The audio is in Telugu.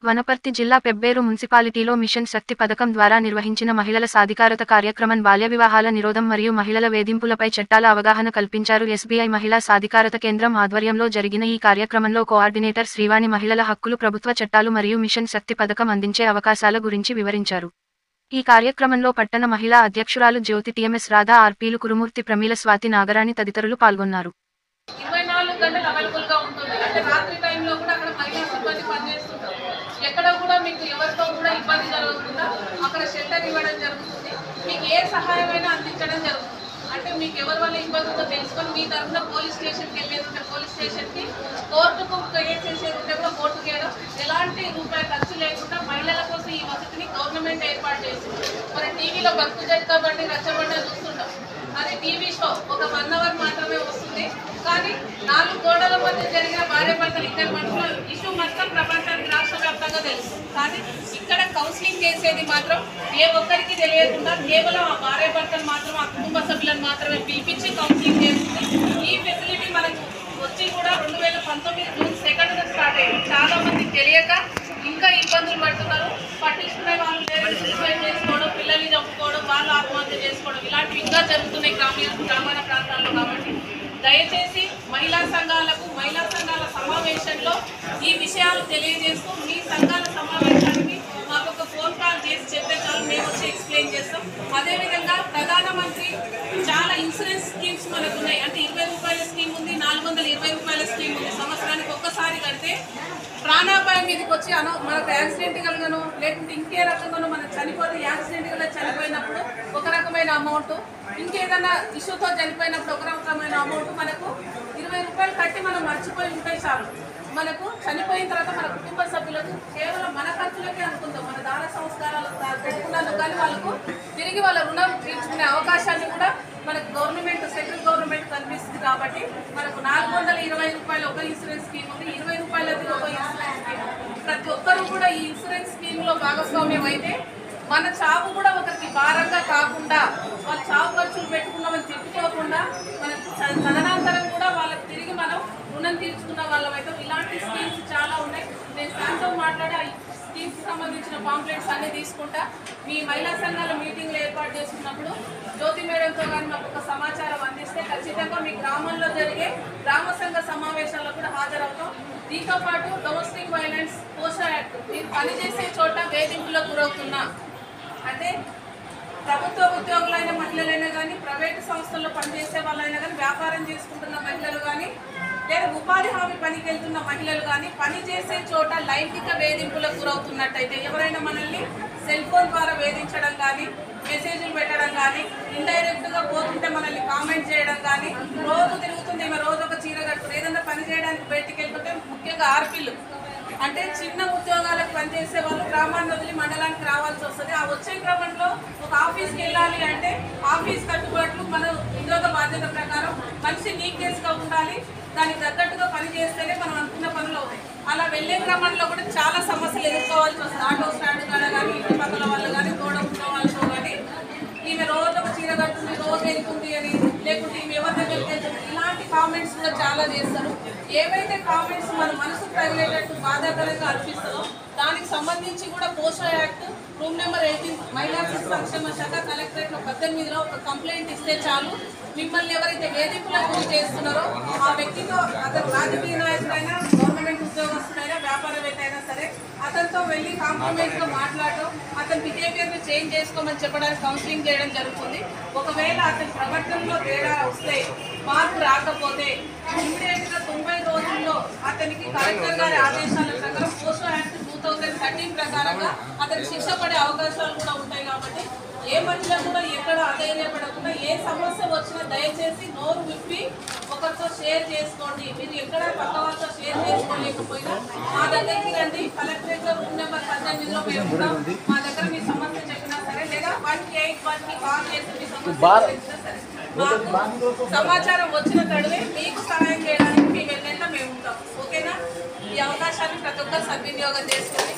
వనపర్తి జిల్లా పెబ్బేరు మున్సిపాలిటీలో మిషన్ శక్తి పథకం ద్వారా నిర్వహించిన మహిళల సాధికారత కార్యక్రమం బాల్య వివాహాల నిరోధం మరియు మహిళల వేధింపులపై చట్టాల అవగాహన కల్పించారు. ఎస్బీఐ మహిళా సాధికారత కేంద్రం ఆధ్వర్యంలో జరిగిన ఈ కార్యక్రమంలో కోఆర్డినేటర్ శ్రీవాణి మహిళల హక్కులు, ప్రభుత్వ చట్టాలు మరియు మిషన్ శక్తి పథకం అందించే అవకాశాల గురించి వివరించారు. ఈ కార్యక్రమంలో పట్టణ మహిళా అధ్యక్షురాలు జ్యోతి, టీఎంఎస్ రాధా, ఆర్పీలు కురుమూర్తి, ప్రమీల, స్వాతి, నాగరాణి తదితరులు పాల్గొన్నారు. 24 గంటలు అవైలబుల్ గా ఉంటుంది. అంటే రాత్రి టైంలో కూడా అక్కడ మహిళా సిబ్బంది పనిచేస్తుంటారు. ఎక్కడ కూడా మీకు ఎవరితో కూడా ఇబ్బంది జరగకుండా అక్కడ షెల్టర్ ఇవ్వడం జరుగుతుంది. మీకు ఏ సహాయమైనా అందించడం జరుగుతుంది. అంటే మీకు ఎవరి వల్ల ఇబ్బంది ఉందో తెలుసుకొని మీ తరఫున పోలీస్ స్టేషన్కి వెళ్ళేది ఉంటే పోలీస్ స్టేషన్కి, కోర్టుకు కేసు చేసేది ఉంటే కూడా కోర్టుకు చేయడం, ఎలాంటి రూపాయి ఖర్చు లేకుండా మహిళల కోసం ఈ వసతిని గవర్నమెంట్ ఏర్పాటు చేసింది. మరి టీవీలో భక్తు జట్కా బండి రచ్చబండి చూస్తుంటాం. అది టీవీ షో ఒక 1 అవర్ మాత్రమే వస్తుంది. కానీ 4 గోడల మధ్య జరిగిన భార్యాభర్తలు ఇద్దరు మనుషుల ఇష్యూ మొత్తం ప్రపంచానికి రాష్ట్ర వ్యాప్తంగా తెలుసు. కానీ ఇక్కడ కౌన్సిలింగ్ చేసేది మాత్రం ఏ ఒక్కరికి తెలియకుండా కేవలం ఆ భార్యాభర్తలు మాత్రం, ఆ కుటుంబ సభ్యులను మాత్రమే పిలిపించి కౌన్సిలింగ్ చేస్తుంది. ఈ ఫెసిలిటీ మనకు వచ్చి కూడా 2019 జూన్ 2న స్టార్ట్ అయ్యింది. చాలా మందికి తెలియక ఇంకా ఇబ్బందులు పడుతున్నారు. పట్టించుకునే వాళ్ళు లేరు. సూసైడ్ చేసుకోవడం, పిల్లల్ని చంపుకోవడం, వాళ్ళు ఆత్మహత్య చేసుకోవడం ఇలాంటివి ఇంకా జరుగుతున్నాయి గ్రామీణ ప్రాంతాల్లో. కాబట్టి దయచేసి మహిళా సంఘాల సమావేశంలో ఈ విషయాలు తెలియజేస్తూ మీ సంఘాల సమావేశానికి మాకు ఒక ఫోన్ కాల్ చేసి చెప్తే చాలు, మేము వచ్చి ఎక్స్ప్లెయిన్ చేస్తాం. అదేవిధంగా ప్రధానమంత్రి చాలా ఇన్సూరెన్స్ స్కీమ్స్ మనకు ఉన్నాయి. అంటే 20 రూపాయల స్కీమ్ ఉంది, 420 రూపాయల స్కీమ్ ఉంది. సంవత్సరానికి ఒక్కసారి కడితే ప్రాణాపాయం మీదకి వచ్చి మనకు యాక్సిడెంట్గానో లేకుంటే ఇంకే రకంగానో మనం చనిపోతే యాక్సిడెంట్గా చనిపోయినప్పుడు ఒక రకమైన అమౌంట్, ఇంకేదైనా ఇష్యూతో చనిపోయినప్పుడు ఒక రకమైన అమౌంట్, మనకు 20 రూపాయలు కట్టి మనం మర్చిపోయి ఉంటే చాలు. మనకు చనిపోయిన తర్వాత మన కుటుంబ సభ్యులకు కేవలం మన ఖర్చులకే అనుకుంటాం. మన దాన సంస్కారాలు పెట్టుకున్నందుకు కానీ వాళ్ళకు తిరిగి వాళ్ళ రుణం తీర్చుకునే అవకాశాన్ని కూడా మనకు సెంట్రల్ గవర్నమెంట్ కల్పిస్తుంది. కాబట్టి మనకు 420 రూపాయలు ఒక ఇన్సూరెన్స్ స్కీమ్ ఉంది, 20 రూపాయలది ఒక ఇన్సూరెన్స్ స్కీమ్. ప్రతి ఒక్కరూ కూడా ఈ ఇన్సూరెన్స్ స్కీమ్లో భాగస్వామ్యం అయితే మన చావు కూడా ఒకరికి భారంగా కాకుండా, వాళ్ళ చావు ఖర్చులు పెట్టుకున్నామని తిట్టుకోకుండా, మన తదనంతరం కూడా వాళ్ళకి తిరిగి మనం రుణం తీర్చుకున్న వాళ్ళం అయితే. ఇలాంటి స్కీమ్స్ చాలా ఉన్నాయి. నేను సాయంతో మాట్లాడి ఆ స్కీమ్స్ సంబంధించిన పాంప్లెట్స్ అన్నీ తీసుకుంటా. మీ మహిళా సంఘాల మీటింగ్లు ఏర్పాటు చేసుకున్నప్పుడు జ్యోతి మేడంతో కానీ మాకు ఒక సమాచారం అందిస్తే ఖచ్చితంగా మీ గ్రామంలో జరిగే గ్రామ సంఘ సమావేశాల్లో కూడా హాజరవుతాం. దీంతో పాటు డొమెస్టిక్ వైలెన్స్ పోషా యాక్ట్, మీరు పనిచేసే చోట వేధింపులకు గురవుతున్నా, అంటే ప్రభుత్వ ఉద్యోగులైన మహిళలైనా కానీ, ప్రైవేటు సంస్థల్లో పనిచేసే వాళ్ళైనా కానీ, వ్యాపారం చేసుకుంటున్న మహిళలు కానీ, లేదా ఉపాధి హామీ పనికి వెళ్తున్న మహిళలు కానీ, పనిచేసే చోట లైంగిక వేధింపులకు గురవుతున్నట్టయితే ఎవరైనా మనల్ని సెల్ ఫోన్ ద్వారా వేధించడం కానీ, మెసేజ్లు పెట్టడం కానీ, ఇండైరెక్ట్గా పోతుంటే మనల్ని కామెంట్ చేయడం కానీ, రోజు తిరుగుతుంది ఈమె రోజు ఒక చీర కట్టుకుని ఏదైనా పని చేయడానికి బయటికి వెళ్తుంటే, ముఖ్యంగా ఆర్పీలు అంటే చిన్న ఉద్యోగాలకు పనిచేసే వాళ్ళు గ్రామాన్ని వదిలి మండలానికి రావాల్సి వస్తుంది. ఆ వచ్చే క్రమంలో ఒక ఆఫీస్కి వెళ్ళాలి అంటే ఆఫీస్ కట్టుబాట్లు మన ఉద్యోగ బాధ్యత ప్రకారం మనిషి నీట్నెస్గా ఉండాలి, దానికి తగ్గట్టుగా పని చేస్తేనే మనం అనుకున్న పనులు అవుతాయి. అలా వెళ్ళే క్రమంలో కూడా చాలా సమస్యలు ఎదుర్కోవాల్సి వస్తుంది. ఆటో స్టాండ్ కాడ కానీ, ఇంటి పక్కల వాళ్ళు కానీ, తోడ ఉన్న వాళ్ళతో కానీ, ఈమె రోజు ఒక చీర కట్టుకుంది, రోజు వెళ్తుంది అని, లేకుంటే ఈమె ఎవరి దగ్గరికి వెళ్తుంది, ఇలాంటి కామెంట్స్ కూడా చాలా చేస్తారు. ఏవైతే కామెంట్స్ మన మనసుకు తగిలేటట్టు బాధాకరంగా అనిపిస్తుందో దానికి సంబంధించి కూడా పోషా యాక్ట్ రూమ్ నెంబర్ 18 మహిళా శిశు సంక్షేమ శాఖ కలెక్టరేట్లో 18లో ఒక కంప్లైంట్ ఇస్తే చాలు, మిమ్మల్ని ఎవరైతే వేధింపులకు గురి చేస్తున్నారో ఆ వ్యక్తితో, అతను రాజకీయ నాయకుడైనా, గవర్నమెంట్ ఉద్యోగస్తుడైనా, వ్యాపారవేత్త అయినా సరే, అతనితో వెళ్ళి కాంప్రమైజ్గా మాట్లాడటం, అతని బిహేవియర్ని చేంజ్ చేసుకోమని చెప్పడానికి కౌన్సిలింగ్ చేయడం జరుగుతుంది. ఒకవేళ అతని ప్రవర్తనలో తేడా వస్తే, మార్పు రాకపోతే ఇమ్మీడియట్గా 90 రోజుల్లో అతనికి కలెక్టర్ గారి ఆదేశాల ప్రకారం పోషో యాక్ట్ 2013 ప్రకారంగా అతనికి శిక్ష పడే అవకాశాలు కూడా ఉంటాయి. కాబట్టి ఏ మహిళ కూడా ఎక్కడ అధైర్యపడకుండా, ఏ సమస్య వచ్చినా దయచేసి నోరు విప్పి ఒకరితో షేర్ చేసుకోండి. మీరు ఎక్కడ పక్క వాళ్ళతో షేర్ చేసుకోలేకపోయినా మా దగ్గరికి రండి. కలెక్టరేట్లో రూమ్ నెంబర్ 18లో మేము ఉంటాం. మా దగ్గర మీ సమస్య చెప్పినా సరే, లేదా 181కి కాల్ చేసి మీ సమస్య చెప్పినా సరే, మాకు సమాచారం వచ్చిన తడువే మీకు సహాయం చేయడానికి మీ వెంట మేము ఉంటాం. ఓకేనా? ఈ అవకాశాన్ని ప్రతి ఒక్కరు సద్వినియోగం చేసుకోండి.